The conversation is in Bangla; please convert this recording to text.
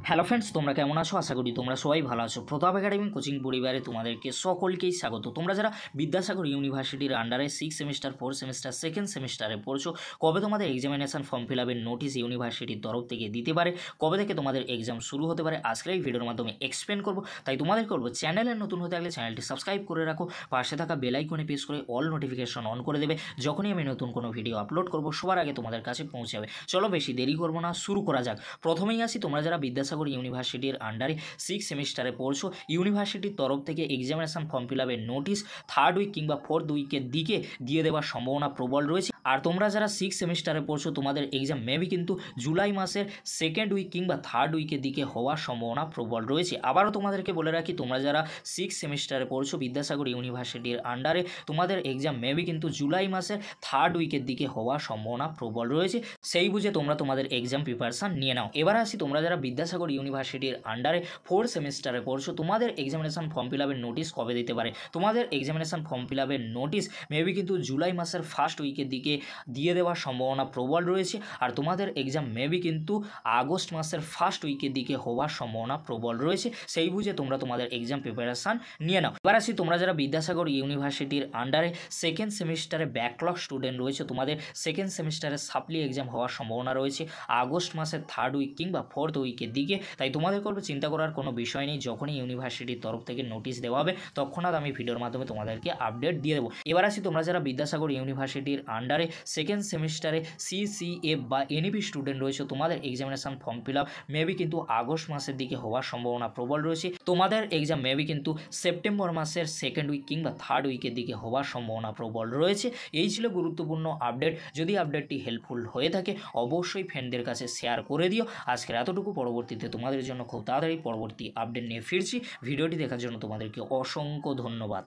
হ্যালো ফ্রেন্ডস, তোমরা কেমন আছো? আশা করি তোমরা সবাই ভালো আছো। প্রতাপ একাডেমি কোচিং পরিবারে তোমাদেরকে সকলকেই স্বাগত। তোমরা যারা বিদ্যাসাগর ইউনিভার্সিটির আন্ডারে 6 সেমিস্টার 4 সেমিস্টার সেকেন্ড সেমিস্টারে পড়ছো, কবে তোমাদের এক্সামিনেশন ফর্ম ফিল আপের নোটিশ ইউনিভার্সিটির তরফ থেকে দিতে পারে, কবে থেকে তোমাদের এক্সাম শুরু হতে পারে, আজকের এই ভিডিওর মাধ্যমে এক্সপ্লেন করবো। তাই তোমাদের করবো, চ্যানেলে নতুন হতে থাকলে চ্যানেলটি সাবস্ক্রাইব করে রাখো, পাশে থাকা বেল আইকনে প্রেস করে অল নোটিফিকেশন অন করে দেবে। যখনই আমি নতুন কোনো ভিডিও আপলোড করবো সবার আগে তোমাদের কাছে পৌঁছাবে। চলো বেশি দেরি করবো না, শুরু করা যাক। প্রথমেই আসি, তোমরা যারা বিদ্যাসাগর ইউনিভার্সিটির আন্ডারে 6 সেমিস্টারে পড়ছো, ইউনিভার্সিটির তরফ থেকে এক্সামিনেশন ফর্ম ফিল আপের নোটিশ থার্ড উইক কিংবা ফোর্থ উইকের দিকে দিয়ে দেওয়ার সম্ভাবনা প্রবল রয়েছে। আর তোমরা যারা 6 সেমিস্টারে পড়ছো, তোমাদের এক্সাম মেবি কিন্তু জুলাই মাসের সেকেন্ড উইক কিংবা থার্ড উইকের দিকে হওয়ার সম্ভাবনা প্রবল রয়েছে। আবারও তোমাদেরকে বলে রাখি, তোমরা যারা 6 সেমিস্টারে পড়ছো বিদ্যাসাগর ইউনিভার্সিটির আন্ডারে, তোমাদের এক্সাম মেবি কিন্তু জুলাই মাসের থার্ড উইকের দিকে হওয়ার সম্ভাবনা প্রবল রয়েছে। সেই বুঝে তোমরা তোমাদের এক্সাম প্রিপারেশান নিয়ে নাও। এবার আসি, তোমরা যারা বিদ্যাসাগর ইউনিভার্সিটির আন্ডারে 4 সেমিস্টারে পড়ছো, তোমাদের এক্সামিনেশন ফর্ম ফিল আপের নোটিশ কবে দিতে পারে? তোমাদের এক্সামিনেশন ফর্ম ফিল আপের নোটিশ মেবি কিন্তু জুলাই মাসের ফার্স্ট উইকের দিকে দিয়ে দেওয়ার সম্ভাবনা প্রবল রয়েছে। আর তোমাদের এক্সাম মেবি কিন্তু আগস্ট মাসের ফার্স্ট উইকের দিকে হওয়ার সম্ভাবনা প্রবল রয়েছে। সেই বুঝে তোমরা তোমাদের এক্সাম প্রিপারেশান নিয়ে নাও। এবার আসি, তোমরা যারা বিদ্যাসাগর ইউনিভার্সিটির আন্ডারে সেকেন্ড সেমিস্টারে ব্যাকলগ স্টুডেন্ট রয়েছে, তোমাদের সেকেন্ড সেমিস্টারে সাপ্লি এক্সাম হওয়ার সম্ভাবনা রয়েছে আগস্ট মাসের থার্ড উইক কিংবা ফোর্থ উইকের দিকে। তাই তোমাদের করবে চিন্তা করার কোনো বিষয় নেই, যখনই ইউনিভার্সিটির তরফ থেকে নোটিশ দেওয়া হবে তৎক্ষণাৎ আমি ভিডিওর মাধ্যমে তোমাদেরকে আপডেট দিয়ে দেবো। এবার আসি, তোমরা যারা বিদ্যাসাগর ইউনিভার্সিটির আন্ডারে সেকেন্ড সেমিস্টারে সিসিএফ বা এনইপি স্টুডেন্ট রয়েছে, তোমাদের examination form fill up maybe কিন্তু আগস্ট মাসের দিকে হওয়ার সম্ভাবনা প্রবল রয়েছে। তোমাদের এক্সাম মেবি কিন্তু সেপ্টেম্বর মাসের সেকেন্ড উইক কিংবা থার্ড উইকের দিকে হওয়ার সম্ভাবনা প্রবল রয়েছে। এই ছিল গুরুত্বপূর্ণ আপডেট। যদি আপডেটটি হেল্পফুল হয়ে থাকে অবশ্যই ফ্রেন্ডদের কাছে শেয়ার করে দিও। আজকের এতটুকু, পরবর্তীতে তোমাদের জন্য খুব তাড়াতাড়ি পরবর্তী আপডেট নিয়ে ফিরছি। ভিডিওটি দেখার জন্য তোমাদেরকে অসংখ্য ধন্যবাদ।